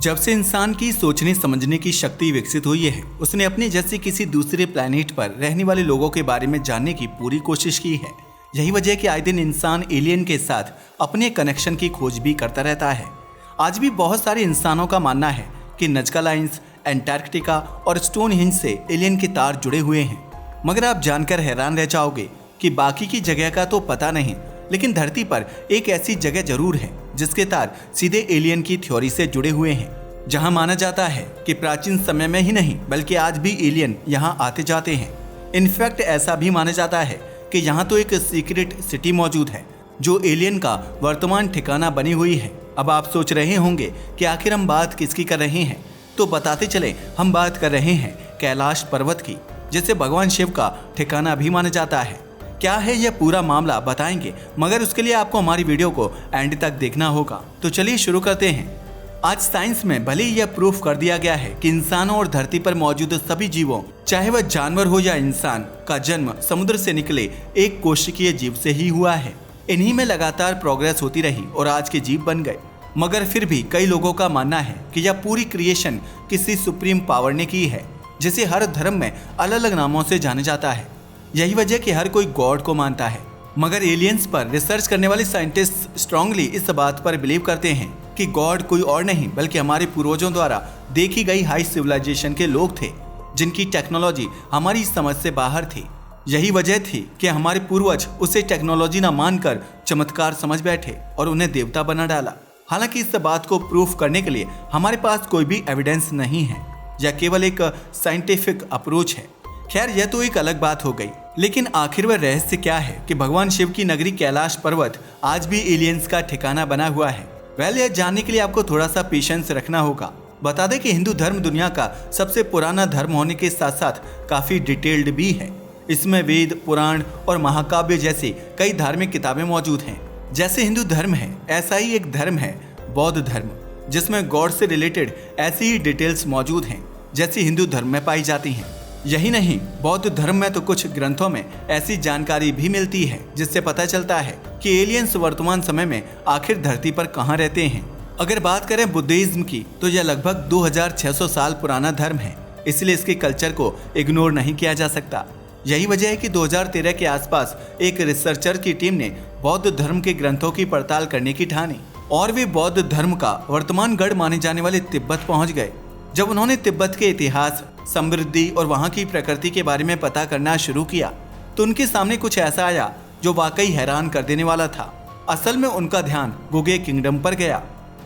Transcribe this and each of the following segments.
जब से इंसान की सोचने समझने की शक्ति विकसित हुई है, उसने अपने जैसे किसी दूसरे प्लेनेट पर रहने वाले लोगों के बारे में जानने की पूरी कोशिश की है। यही वजह है कि आए दिन इंसान एलियन के साथ अपने कनेक्शन की खोज भी करता रहता है। आज भी बहुत सारे इंसानों का मानना है कि नजका लाइन्स, एंटार्कटिका और स्टोनहेंज से एलियन के तार जुड़े हुए हैं। मगर आप जानकर हैरान रह जाओगे कि बाकी की जगह का तो पता नहीं, लेकिन धरती पर एक ऐसी जगह जरूर है जिसके तार सीधे एलियन की थ्योरी से जुड़े हुए हैं। जहां माना जाता है कि प्राचीन समय में ही नहीं बल्कि आज भी एलियन यहां आते जाते हैं। इनफैक्ट ऐसा भी माना जाता है कि यहां तो एक सीक्रेट सिटी मौजूद है जो एलियन का वर्तमान ठिकाना बनी हुई है। अब आप सोच रहे होंगे कि आखिर हम बात किसकी कर रहे हैं, तो बताते चले, हम बात कर रहे हैं कैलाश पर्वत की, जिसे भगवान शिव का ठिकाना भी माना जाता है। क्या है यह पूरा मामला बताएंगे, मगर उसके लिए आपको हमारी वीडियो को एंड तक देखना होगा। तो चलिए शुरू करते हैं। आज साइंस में भले ही यह प्रूफ कर दिया गया है कि इंसानों और धरती पर मौजूद सभी जीवों, चाहे वह जानवर हो या इंसान, का जन्म समुद्र से निकले एक कोशिकीय जीव से ही हुआ है। इन्हीं में लगातार प्रोग्रेस होती रही और आज के जीव बन गए। मगर फिर भी कई लोगों का मानना है कि यह पूरी क्रिएशन किसी सुप्रीम पावर ने की है, जिसे हर धर्म में अलग अलग नामों से जाना जाता है। यही वजह कि हर कोई गॉड को मानता है। मगर एलियंस पर रिसर्च करने वाले साइंटिस्ट स्ट्रांगली इस बात पर बिलीव करते हैं कि गॉड कोई और नहीं बल्कि हमारे पूर्वजों द्वारा देखी गई हाई सिविलाइजेशन के लोग थे, जिनकी टेक्नोलॉजी हमारी समझ से बाहर थी। यही वजह थी कि हमारे पूर्वज उसे टेक्नोलॉजी न मानकर चमत्कार समझ बैठे और उन्हें देवता बना डाला। हालांकि इस बात को प्रूफ करने के लिए हमारे पास कोई भी एविडेंस नहीं है, यह केवल एक साइंटिफिक अप्रोच है। खैर, यह तो एक अलग बात हो गई, लेकिन आखिर वह रहस्य क्या है कि भगवान शिव की नगरी कैलाश पर्वत आज भी एलियंस का ठिकाना बना हुआ है। यह जानने के लिए आपको थोड़ा सा पेशेंस रखना होगा। बता दें कि हिंदू धर्म दुनिया का सबसे पुराना धर्म होने के साथ साथ काफी डिटेल्ड भी है। इसमें वेद, पुराण और महाकाव्य जैसी कई धार्मिक किताबें मौजूद हैं। जैसे हिंदू धर्म है, ऐसा ही एक धर्म है बौद्ध धर्म, जिसमें गॉड से रिलेटेड ऐसी ही डिटेल्स मौजूद हैं जैसी हिंदू धर्म में पाई जाती हैं। यही नहीं, बौद्ध धर्म में तो कुछ ग्रंथों में ऐसी जानकारी भी मिलती है जिससे पता चलता है कि एलियंस वर्तमान समय में आखिर धरती पर कहाँ रहते हैं। अगर बात करें बुद्धिज्म की, तो यह लगभग 2600 साल पुराना धर्म है, इसलिए इसके कल्चर को इग्नोर नहीं किया जा सकता। यही वजह है कि 2013 के आसपास एक रिसर्चर की टीम ने बौद्ध धर्म के ग्रंथों की पड़ताल करने की ठानी और वे बौद्ध धर्म का वर्तमान गढ़ माने जाने वाले तिब्बत पहुंच गए। जब उन्होंने तिब्बत के इतिहास, समृद्धि और वहां की प्रकृति के बारे में पता करना शुरू किया, तो उनके सामने कुछ ऐसा आया जो वाकई हैरान कर देने वाला था। असल में उनका ध्यान गुगे किंगडम पर गया।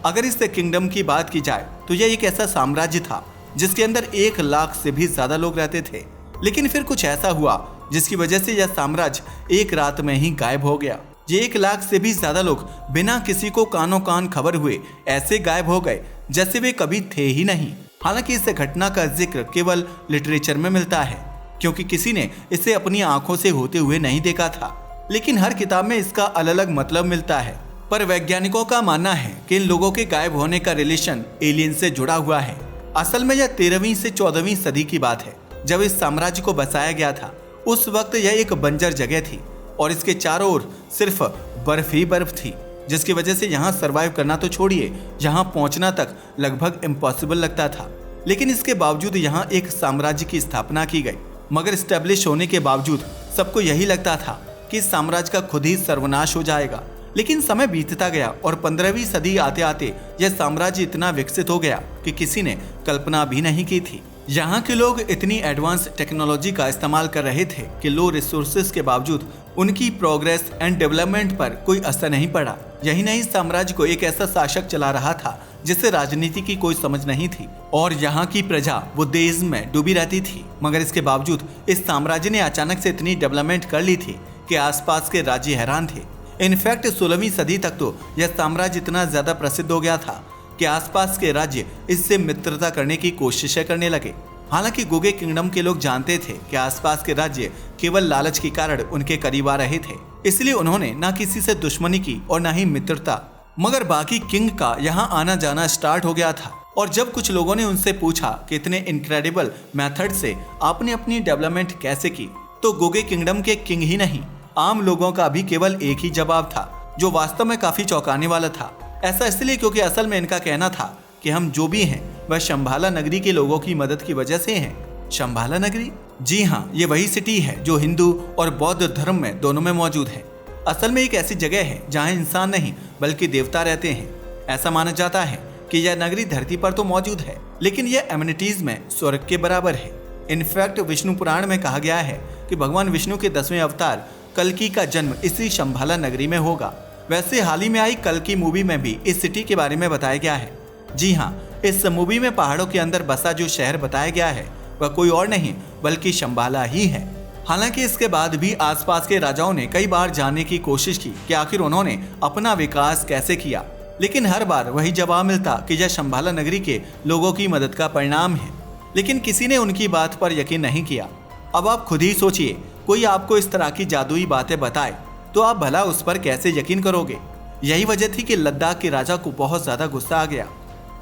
अगर इस किंगडम की बात की जाए तो यह एक ऐसा साम्राज्य था जिसके अंदर 1 लाख से भी ज्यादा लोग रहते थे। लेकिन फिर कुछ ऐसा हुआ जिसकी वजह से यह साम्राज्य एक रात में ही गायब हो गया। ये 1 लाख से भी ज्यादा लोग बिना किसी को कानों कान खबर हुए ऐसे गायब हो गए जैसे वे कभी थे ही नहीं। हालांकि इस घटना का जिक्र केवल लिटरेचर में मिलता है, क्योंकि किसी ने इसे अपनी आंखों से होते हुए नहीं देखा था। लेकिन हर किताब में इसका अलग अलग मतलब मिलता है। पर वैज्ञानिकों का मानना है कि इन लोगों के गायब होने का रिलेशन एलियन से जुड़ा हुआ है। असल में यह 13वीं से 14वीं सदी की बात है, जब इस साम्राज्य को बसाया गया था। उस वक्त यह एक बंजर जगह थी और इसके चारों ओर सिर्फ बर्फ ही बर्फ थी, जिसकी वजह से यहाँ सरवाइव करना तो छोड़िए, यहाँ पहुँचना तक लगभग इम्पॉसिबल लगता था। लेकिन इसके बावजूद यहाँ एक साम्राज्य की स्थापना की गई। मगर स्टेब्लिश होने के बावजूद सबको यही लगता था कि इस साम्राज्य का खुद ही सर्वनाश हो जाएगा। लेकिन समय बीतता गया और 15वीं सदी आते आते यह साम्राज्य इतना विकसित हो गया कि किसी ने कल्पना भी नहीं की थी। यहाँ के लोग इतनी एडवांस टेक्नोलॉजी का इस्तेमाल कर रहे थे कि लो रिसोर्सेज के बावजूद उनकी प्रोग्रेस एंड डेवलपमेंट पर कोई असर नहीं पड़ा। यही नहीं, साम्राज्य को एक ऐसा शासक चला रहा था जिसे राजनीति की कोई समझ नहीं थी और यहाँ की प्रजा बुद्धिज्म में डूबी रहती थी। मगर इसके बावजूद इस साम्राज्य ने अचानक से इतनी डेवलपमेंट कर ली थी कि आसपास के राज्य हैरान थे। इनफैक्ट 16वीं सदी तक तो यह साम्राज्य इतना ज्यादा प्रसिद्ध हो गया था कि आसपास के राज्य इससे मित्रता करने की कोशिशें करने लगे। हालांकि गुगे किंगडम के लोग जानते थे कि आसपास के राज्य केवल लालच के कारण उनके करीब आ रहे थे, इसलिए उन्होंने न किसी से दुश्मनी की और न ही मित्रता। मगर बाकी किंग का यहाँ आना जाना स्टार्ट हो गया था और जब कुछ लोगों ने उनसे पूछा कि इतने इनक्रेडिबल मेथड से आपने अपनी डेवलपमेंट कैसे की, तो गुगे किंगडम के किंग ही नहीं, आम लोगों का भी केवल एक ही जवाब था जो वास्तव में काफी चौंकाने वाला था। ऐसा इसलिए क्योंकि असल में इनका कहना था कि हम जो भी हैं वह शंभाला नगरी के लोगों की मदद की वजह से हैं। शंभाला नगरी? जी हाँ, ये वही सिटी है जो हिंदू और बौद्ध धर्म में दोनों में मौजूद है। असल में एक ऐसी जगह है जहाँ इंसान नहीं बल्कि देवता रहते हैं। ऐसा माना जाता है कि यह नगरी धरती पर तो मौजूद है, लेकिन यह एमिनिटीज में स्वर्ग के बराबर है। इनफैक्ट विष्णु पुराण में कहा गया है कि भगवान विष्णु के 10वें अवतार कल्कि का जन्म इसी शंभाला नगरी में होगा। वैसे हाल ही में आई कल्कि मूवी में भी इस सिटी के बारे में बताया गया है। जी हाँ, इस मूवी में पहाड़ों के अंदर बसा जो शहर बताया गया है वह कोई और नहीं बल्कि शंभाला ही है। हालांकि इसके बाद भी आसपास के राजाओं ने कई बार जानने की कोशिश की कि आखिर उन्होंने अपना विकास कैसे किया, लेकिन हर बार वही जवाब मिलता कि यह शंभाला नगरी के लोगों की मदद का परिणाम है। लेकिन किसी ने उनकी बात पर यकीन नहीं किया। अब आप खुद ही सोचिए, कोई आपको इस तरह की जादुई बातें बताए तो आप भला उस पर कैसे यकीन करोगे। यही वजह थी कि लद्दाख के राजा को बहुत ज्यादा गुस्सा आ गया।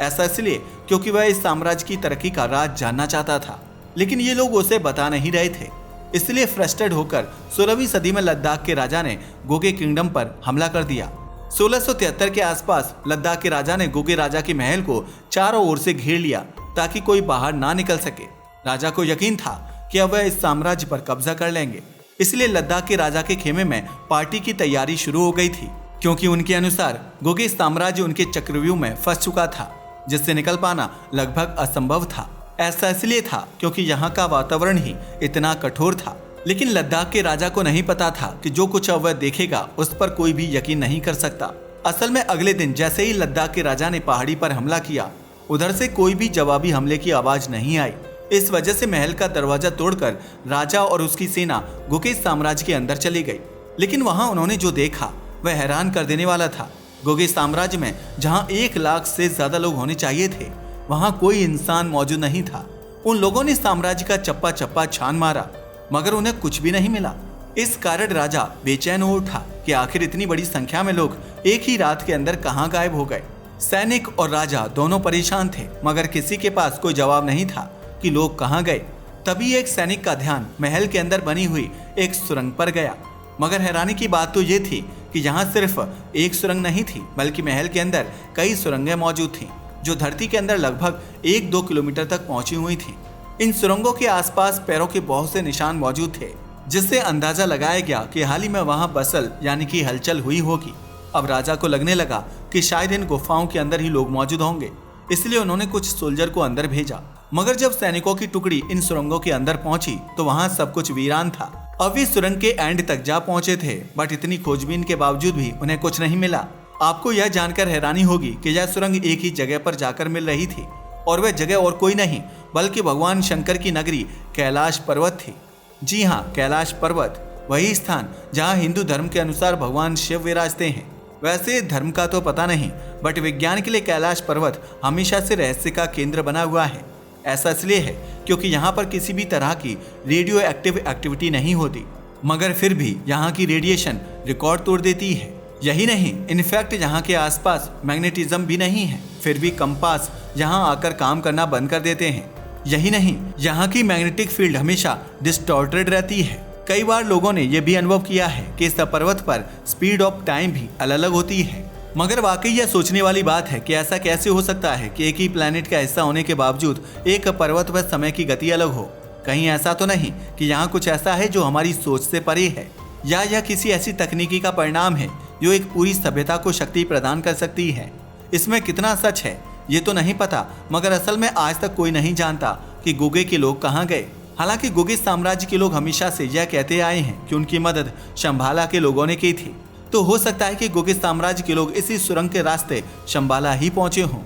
ऐसा इसलिए क्योंकि वह इस साम्राज्य की तरक्की का राज जानना चाहता था, लेकिन ये लोग उसे बता नहीं रहे थे। इसलिए फ्रस्ट्रेट होकर 16वीं सदी में लद्दाख के राजा ने गोगे किंगडम पर हमला कर दिया। 1673 के आसपास लद्दाख के राजा ने गोगे राजा के महल को चारों ओर से घेर लिया ताकि कोई बाहर ना निकल सके। राजा को यकीन था कि अब वह इस साम्राज्य पर कब्जा कर लेंगे, इसलिए लद्दाख के राजा के खेमे में पार्टी की तैयारी शुरू हो गई थी, क्योंकि उनके अनुसार गोगे साम्राज्य उनके चक्रव्यूह में फंस चुका था, जिससे निकल पाना लगभग असंभव था। ऐसा इसलिए था क्योंकि यहाँ का वातावरण ही इतना कठोर था। लेकिन लद्दाख के राजा को नहीं पता था कि जो कुछ अब वह देखेगा उस पर कोई भी यकीन नहीं कर सकता। असल में अगले दिन जैसे ही लद्दाख के राजा ने पहाड़ी पर हमला किया, उधर से कोई भी जवाबी हमले की आवाज नहीं आई। इस वजह से महल का दरवाजा तोड़कर राजा और उसकी सेना गोगे साम्राज्य के अंदर चली गई। लेकिन वहां उन्होंने जो देखा वह हैरान कर देने वाला था। गोगे साम्राज्य में जहां 1 लाख से ज्यादा लोग होने चाहिए थे, वहां कोई इंसान मौजूद नहीं था। उन लोगों ने साम्राज्य का चप्पा चप्पा छान मारा, मगर उन्हें कुछ भी नहीं मिला। इस कारण राजा बेचैन हो उठा कि आखिर इतनी बड़ी संख्या में लोग एक ही रात के अंदर कहां गायब हो गए। सैनिक और राजा दोनों परेशान थे, मगर किसी के पास कोई जवाब नहीं था कि लोग कहां गए। तभी एक सैनिक का ध्यान महल के अंदर बनी हुई एक सुरंग पर गया। मगर हैरानी की बात तो ये थी कि यहाँ सिर्फ एक सुरंग नहीं थी, बल्कि महल के अंदर कई सुरंगें मौजूद थीं, जो धरती के अंदर लगभग 1-2 किलोमीटर तक पहुंची हुई थीं। इन सुरंगों के आसपास पैरों के बहुत से निशान मौजूद थे, जिससे अंदाजा लगाया गया कि हाल ही में वहां बसल यानी कि हलचल हुई होगी। अब राजा को लगने लगा कि शायद इन गुफाओं के अंदर ही लोग मौजूद होंगे, इसलिए उन्होंने कुछ सोल्जर को अंदर भेजा। मगर जब सैनिकों की टुकड़ी इन सुरंगों के अंदर पहुंची तो वहां सब कुछ वीरान था। अब वे सुरंग के एंड तक जा पहुंचे थे, बट इतनी खोजबीन के बावजूद भी उन्हें कुछ नहीं मिला। आपको यह जानकर हैरानी होगी कि यह सुरंग एक ही जगह पर जाकर मिल रही थी, और वह जगह और कोई नहीं बल्कि भगवान शंकर की नगरी कैलाश पर्वत थी। जी हाँ, कैलाश पर्वत, वही स्थान जहाँ हिंदू धर्म के अनुसार भगवान शिव विराजते हैं। वैसे धर्म का तो पता नहीं, बट विज्ञान के लिए कैलाश पर्वत हमेशा से रहस्य का केंद्र बना हुआ है। ऐसा इसलिए है क्योंकि यहाँ पर किसी भी तरह की रेडियो एक्टिव एक्टिविटी नहीं होती, मगर फिर भी यहाँ की रेडिएशन रिकॉर्ड तोड़ देती है। यही नहीं, इनफैक्ट यहाँ के आसपास मैग्नेटिज्म भी नहीं है, फिर भी कंपास यहाँ आकर काम करना बंद कर देते हैं। यही नहीं, यहाँ की मैग्नेटिक फील्ड हमेशा डिस्टॉर्टेड रहती है। कई बार लोगों ने यह भी अनुभव किया है कि इस पर्वत पर स्पीड ऑफ टाइम भी अलग अलग होती है। मगर वाकई यह सोचने वाली बात है कि ऐसा कैसे हो सकता है कि एक ही प्लैनेट का हिस्सा होने के बावजूद एक पर्वत पर समय की गति अलग हो। कहीं ऐसा तो नहीं कि यहाँ कुछ ऐसा है जो हमारी सोच से परे है, या यह किसी ऐसी तकनीकी का परिणाम है जो एक पूरी सभ्यता को शक्ति प्रदान कर सकती है। इसमें कितना सच है ये तो नहीं पता, मगर असल में आज तक कोई नहीं जानता कि गोगे के लोग कहाँ गए। हालांकि गोगे साम्राज्य के लोग हमेशा से यह कहते आए हैं कि उनकी मदद शंभाला के लोगों ने की थी, तो हो सकता है कि गोगे साम्राज्य के लोग इसी सुरंग के रास्ते शंभाला ही पहुंचे हों,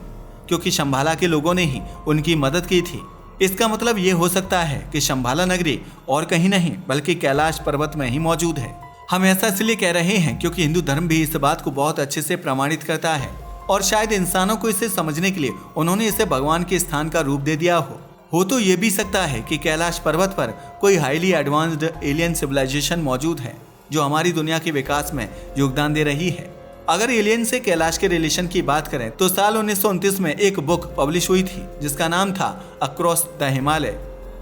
क्योंकि शंभाला के लोगों ने ही उनकी मदद की थी। इसका मतलब ये हो सकता है कि शंभाला नगरी और कहीं नहीं बल्कि कैलाश पर्वत में ही मौजूद है। हम ऐसा इसलिए कह रहे हैं क्योंकि हिंदू धर्म भी इस बात को बहुत अच्छे से प्रमाणित करता है, और शायद इंसानों को इसे समझने के लिए उन्होंने इसे भगवान के स्थान का रूप दे दिया हो तो ये भी सकता है कि कैलाश पर्वत पर कोई हाईली एडवांस्ड एलियन सिविलाइजेशन मौजूद है जो हमारी दुनिया के विकास में योगदान दे रही है। अगर एलियन से कैलाश के रिलेशन की बात करें तो साल 1929 में एक बुक पब्लिश हुई थी जिसका नाम था अक्रॉस द हिमालय।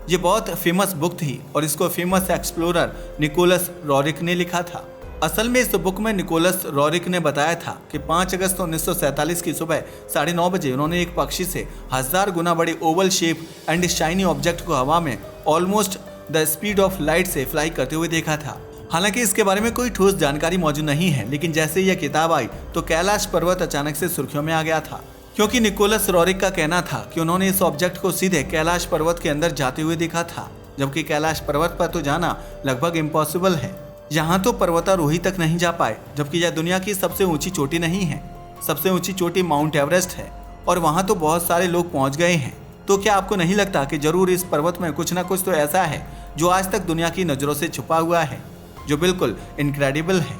ये बहुत फेमस बुक थी और इसको फेमस एक्सप्लोरर निकोलस रॉरिक ने लिखा था। असल में इस बुक में निकोलस रॉरिक ने बताया था कि 5 अगस्त 1947 की सुबह 9:30 बजे उन्होंने एक पक्षी से 1000 गुना बड़े Oval shape and shiny object को हवा में almost the speed of light से फ्लाई करते हुए देखा था। हालांकि इसके बारे में कोई ठोस जानकारी मौजूद नहीं है, लेकिन जैसे यह किताब आई तो कैलाश पर्वत अचानक से सुर्खियों में आ गया था, क्योंकि निकोलस रॉरिक का कहना था कि उन्होंने इस ऑब्जेक्ट को सीधे कैलाश पर्वत के अंदर जाते हुए देखा था, जबकि कैलाश पर्वत पर तो जाना लगभग इम्पॉसिबल है। यहाँ तो पर्वतारोही तक नहीं जा पाए, जबकि यह दुनिया की सबसे ऊंची चोटी नहीं है। सबसे ऊंची चोटी माउंट एवरेस्ट है और वहाँ तो बहुत सारे लोग पहुँच गए हैं। तो क्या आपको नहीं लगता कि जरूर इस पर्वत में कुछ ना कुछ तो ऐसा है जो आज तक दुनिया की नज़रों से छुपा हुआ है, जो बिल्कुल इनक्रेडिबल है,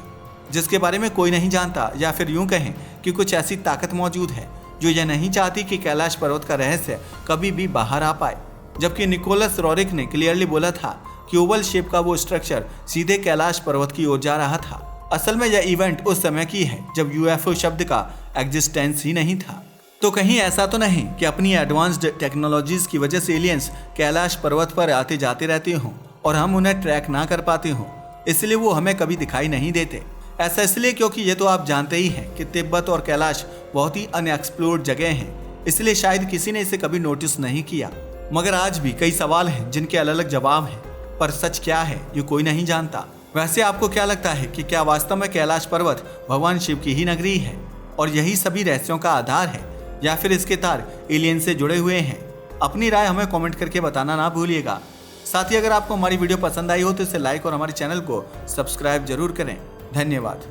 जिसके बारे में कोई नहीं जानता, या फिर यूं कहें कि कुछ ऐसी ताकत मौजूद है जो यह नहीं चाहती कि कैलाश पर्वत का रहस्य कभी भी बाहर आ पाए। जबकि निकोलस रॉरिक ने क्लियरली बोला था कि ओवल शेप का वो स्ट्रक्चर सीधे कैलाश पर्वत की ओर जा रहा था। असल में यह इवेंट उस समय की है जब यूएफओ शब्द का एग्जिस्टेंस ही नहीं था। तो कहीं ऐसा तो नहीं कि अपनी एडवांस्ड टेक्नोलॉजीज की वजह से एलियंस कैलाश पर्वत पर आते जाते रहते हों और हम उन्हें ट्रैक ना कर पाते हों, इसलिए वो हमें कभी दिखाई नहीं देते। ऐसा इसलिए क्योंकि ये तो आप जानते ही हैं कि तिब्बत और कैलाश बहुत ही अनएक्सप्लोर्ड जगह हैं, इसलिए शायद किसी ने इसे कभी नोटिस नहीं किया। मगर आज भी कई सवाल हैं जिनके अलग अलग जवाब हैं, पर सच क्या है ये कोई नहीं जानता। वैसे आपको क्या लगता है कि क्या वास्तव में कैलाश पर्वत भगवान शिव की ही नगरी है और यही सभी रहस्यों का आधार है, या फिर इसके तार एलियन से जुड़े हुए हैं? अपनी राय हमें कमेंट करके बताना ना भूलिएगा। साथ ही अगर आपको हमारी वीडियो पसंद आई हो तो इसे लाइक और हमारे चैनल को सब्सक्राइब जरूर करें। धन्यवाद।